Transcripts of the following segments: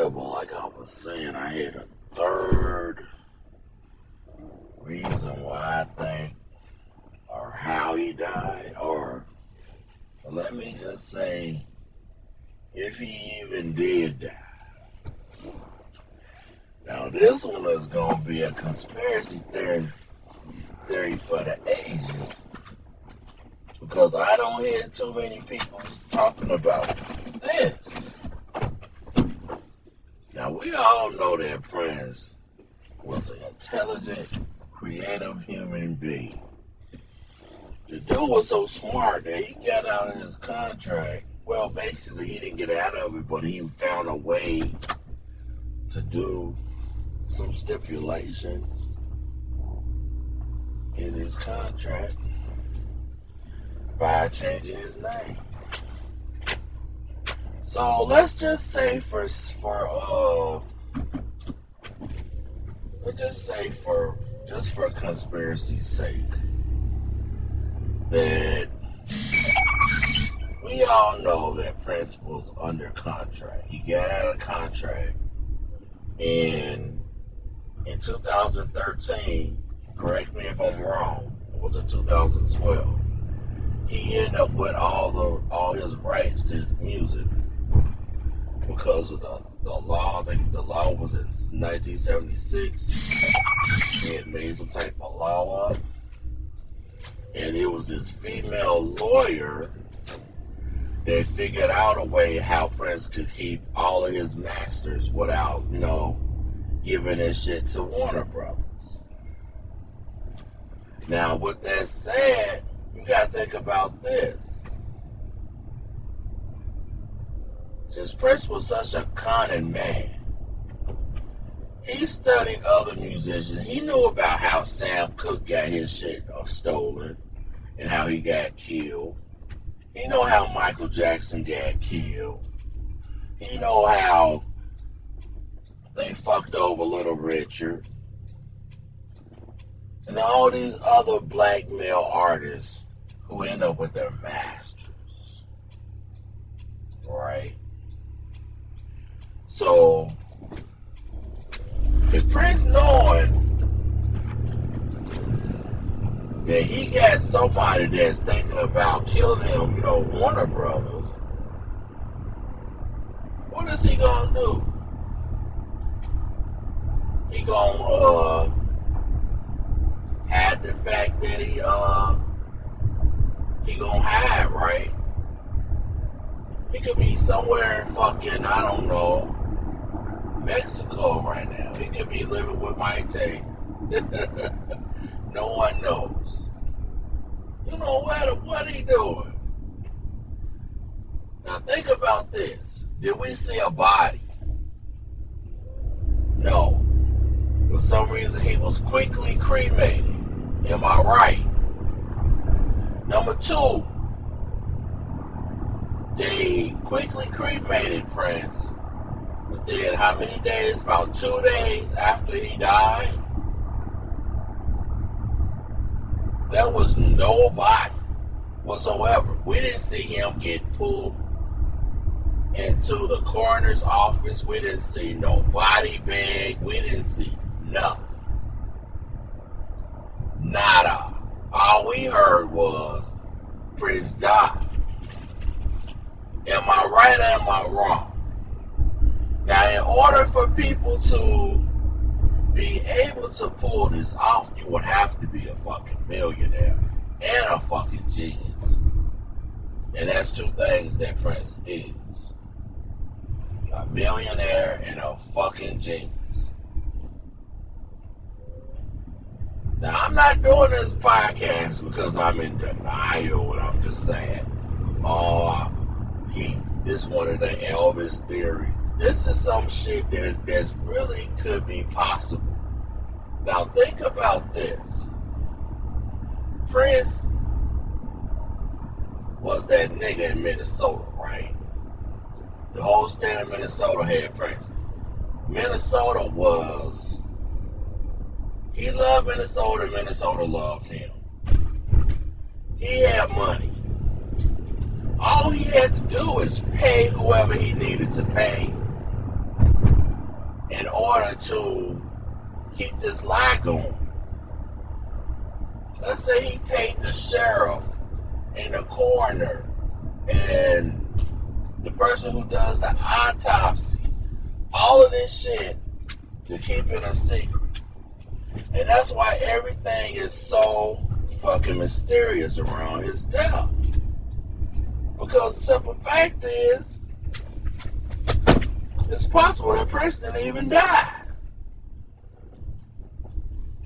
Yeah, but like I was saying, I had a third reason why I think, or how he died, or let me just say, if he even did die. Now, this one is going to be a conspiracy theory for the ages, because I don't hear too many people talking about this. Now, we all know that Prince was an intelligent, creative human being. The dude was so smart that he got out of his contract. Well, basically, he didn't get out of it, but he found a way to do some stipulations in his contract by changing his name. So let's just say let's just say for conspiracy's sake, that we all know that Prince was under contract. He got out of contract in 2013. Correct me if I'm wrong. Or was it 2012? He ended up with all his rights to his music because of the law. I think the law was in 1976. He had made some type of law up, and it was this female lawyer that figured out a way how Prince could keep all of his masters without, giving his shit to Warner Brothers. Now, with that said, you gotta think about this. Since Prince was such a cunning man, he studied other musicians. He knew about how Sam Cooke got his shit stolen and how he got killed. He know how Michael Jackson got killed. He know how they fucked over Little Richard. And all these other black male artists who end up with their masters. Right? So, if Prince knowing that he got somebody that's thinking about killing him, Warner Brothers, what is he gonna do? He gonna hide the fact that he gonna hide, right? He could be somewhere in fucking, I don't know, Mexico right now. He could be living with Maite. No one knows. What he doing? Now think about this. Did we see a body? No. For some reason he was quickly cremated. Am I right? Number two, they quickly cremated Prince. Within how many days? About 2 days after he died. There was no body whatsoever. We didn't see him get pulled into the coroner's office. We didn't see no body bag. We didn't see nothing. Nada. All we heard was Prince died. Am I right or am I wrong? Now, in order for people to be able to pull this off, you would have to be a fucking millionaire and a fucking genius. And that's two things that Prince is. A millionaire and a fucking genius. Now, I'm not doing this podcast because I'm in denial and I'm just saying, this is one of the Elvis theories. This is some shit that's really could be possible. Now, think about this. Prince was that nigga in Minnesota, right? The whole state of Minnesota had Prince. Minnesota was... He loved Minnesota, and Minnesota loved him. He had money. All he had to do was pay whoever he needed to pay. order to keep this lie going. Let's say he paid the sheriff and the coroner and the person who does the autopsy, all of this shit to keep it a secret. And that's why everything is so fucking mysterious around his death. Because the simple fact is, it's possible that person didn't even die.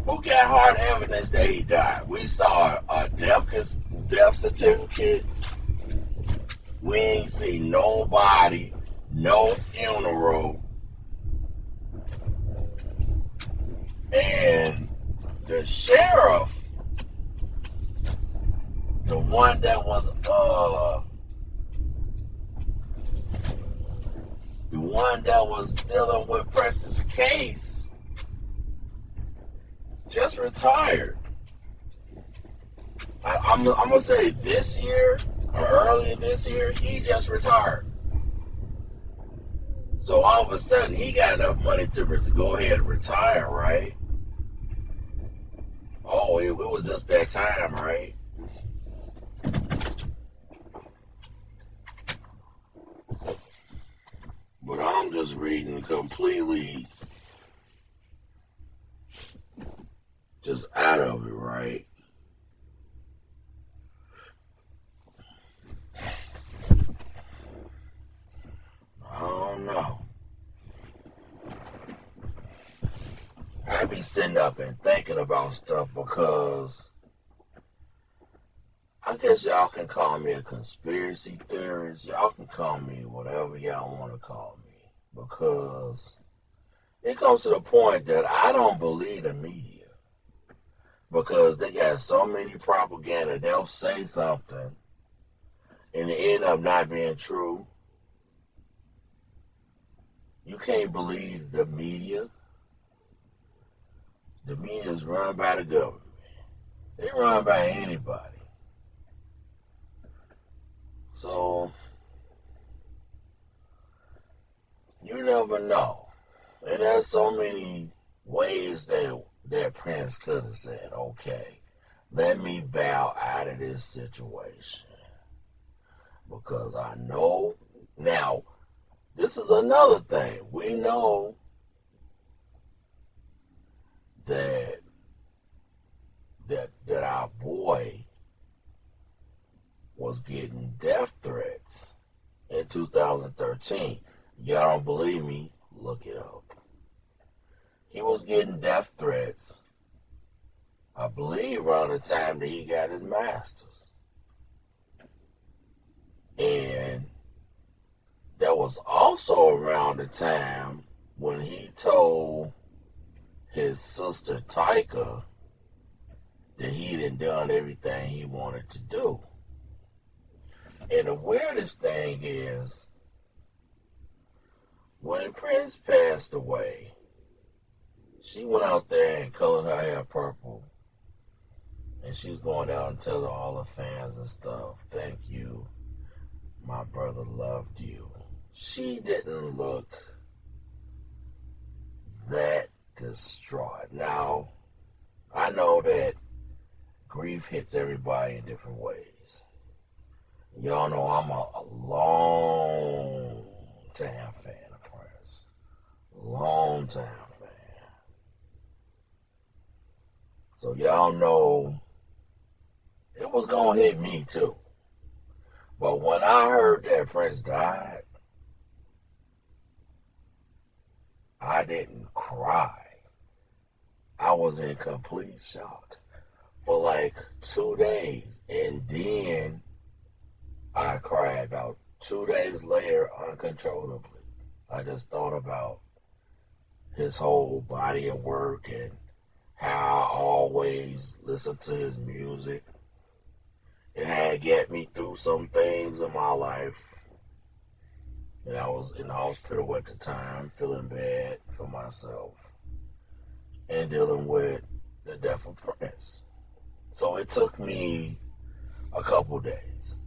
Who got hard evidence that he died? We saw a death certificate. We ain't seen nobody, no funeral. And the sheriff, the one that was dealing with Preston's case, just retired. I'm gonna say this year or earlier this year, he just retired. So all of a sudden, he got enough money to go ahead and retire, right? Oh, it was just that time, right? But I'm just reading completely just out of it, right? I don't know. I be sitting up and thinking about stuff because I guess y'all can call me a conspiracy theorist. Y'all can call me whatever y'all want to call me. Because it comes to the point that I don't believe the media. Because they got so many propaganda. They'll say something and it end up not being true. You can't believe the media. The media is run by the government. They run by anybody. So, you never know. And there's so many ways that Prince could have said, okay, let me bow out of this situation. Because I know, now, this is another thing. We know that our boy was getting death threats in 2013. Y'all don't believe me? Look it up. He was getting death threats, I believe, around the time that he got his master's. And that was also around the time when he told his sister Tyka that he had done everything he wanted to do. And the weirdest thing is, when Prince passed away, she went out there and colored her hair purple. And she was going out and telling all her fans and stuff, thank you, my brother loved you. She didn't look that distraught. Now, I know that grief hits everybody in different ways. Y'all know I'm a long time fan of Prince. Long time fan. So y'all know it was gonna hit me too. But when I heard that Prince died, I didn't cry. I was in complete shock for like 2 days. And then I cried about 2 days later uncontrollably. I just thought about his whole body of work and how I always listened to his music. It had get me through some things in my life. And I was in the hospital at the time, feeling bad for myself and dealing with the death of Prince. So it took me a couple days.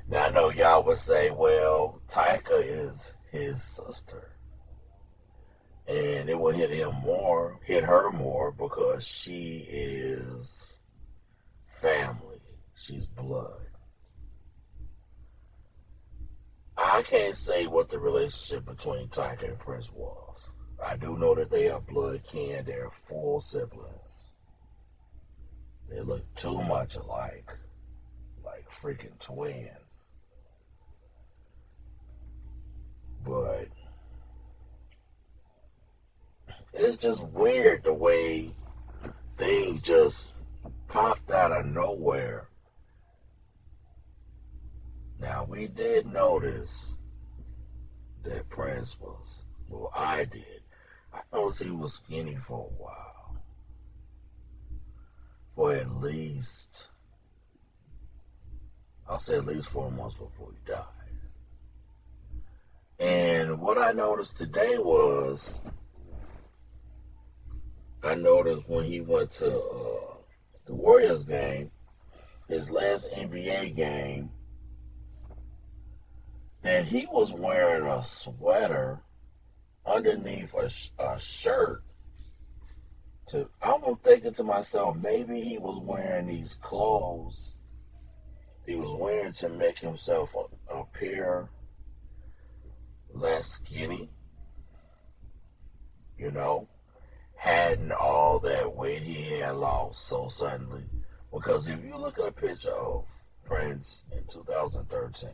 Now I know y'all would say, well, Tyka is his sister. And it will hit her more because she is family. She's blood. I can't say what the relationship between Tiger and Prince was. I do know that they are blood kin. They're full siblings. They look too much alike, like freaking twins. But it's just weird the way things just popped out of nowhere. Now, we did notice that Prince was, well, I did. I noticed he was skinny for a while. For at least, I'll say at least 4 months before he died. And what I noticed today was, I noticed when he went to the Warriors game, his last NBA game, that he was wearing a sweater underneath a shirt. I'm thinking to myself, maybe he was wearing these clothes he was wearing to make himself appear less skinny, you know, hadn't all that weight he had lost so suddenly. Because if you look at a picture of Prince in 2013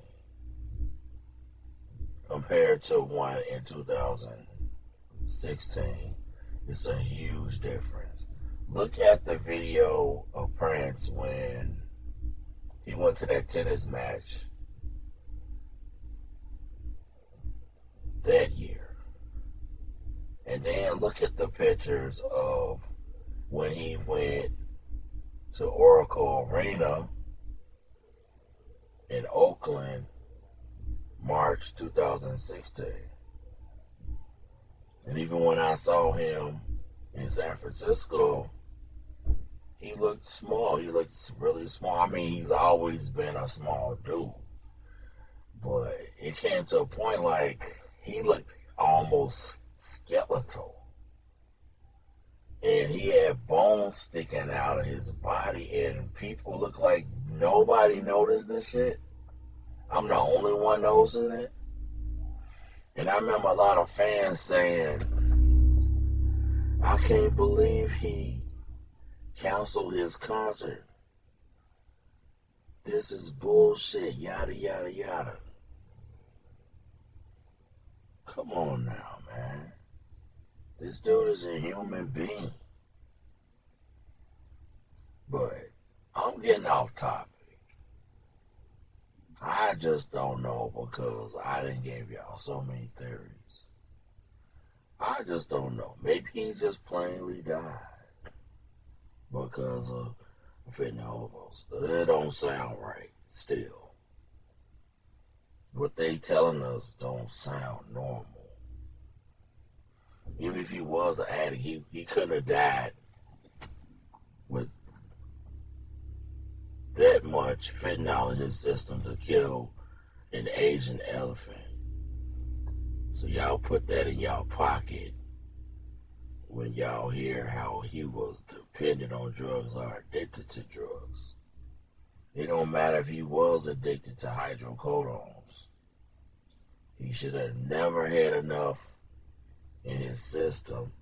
compared to one in 2016, it's a huge difference. Look at the video of Prince when he went to that tennis match that year. And then look at the pictures of when he went to Oracle Arena in Oakland, March 2016. And even when I saw him in San Francisco, he looked small. He looked really small. I mean, he's always been a small dude. But it came to a point like he looked almost skeletal. And he had bones sticking out of his body, and people look like nobody noticed this shit. I'm the only one noticing it. And I remember a lot of fans saying, I can't believe he canceled his concert. This is bullshit, yada, yada, yada. Come on now, man. This dude is a human being. But I'm getting off topic. I just don't know because I didn't give y'all so many theories. I just don't know. Maybe he just plainly died because of fentanyl overdose. It don't sound right still. What they telling us don't sound normal. Even if he was an addict, he couldn't have died with that much fentanyl in his system to kill an Asian elephant. So y'all put that in y'all pocket when y'all hear how he was dependent on drugs or addicted to drugs. It don't matter if he was addicted to hydrocodones. He should have never had enough in his system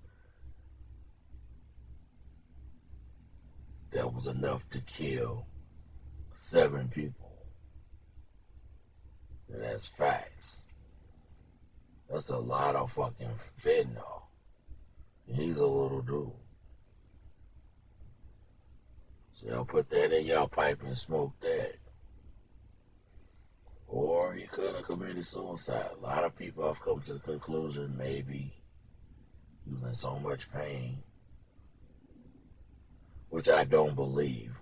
that was enough to kill 7 people. And that's facts. That's a lot of fucking fentanyl. And he's a little dude. So y'all put that in y'all pipe and smoke that. Or he could have committed suicide. A lot of people have come to the conclusion maybe he was in so much pain, which I don't believe.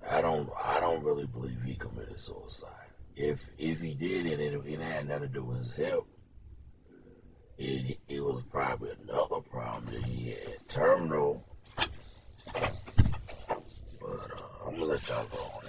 I don't really believe he committed suicide. If he did it had nothing to do with his health. It was probably another problem that he had, terminal. But I'm gonna let y'all go on.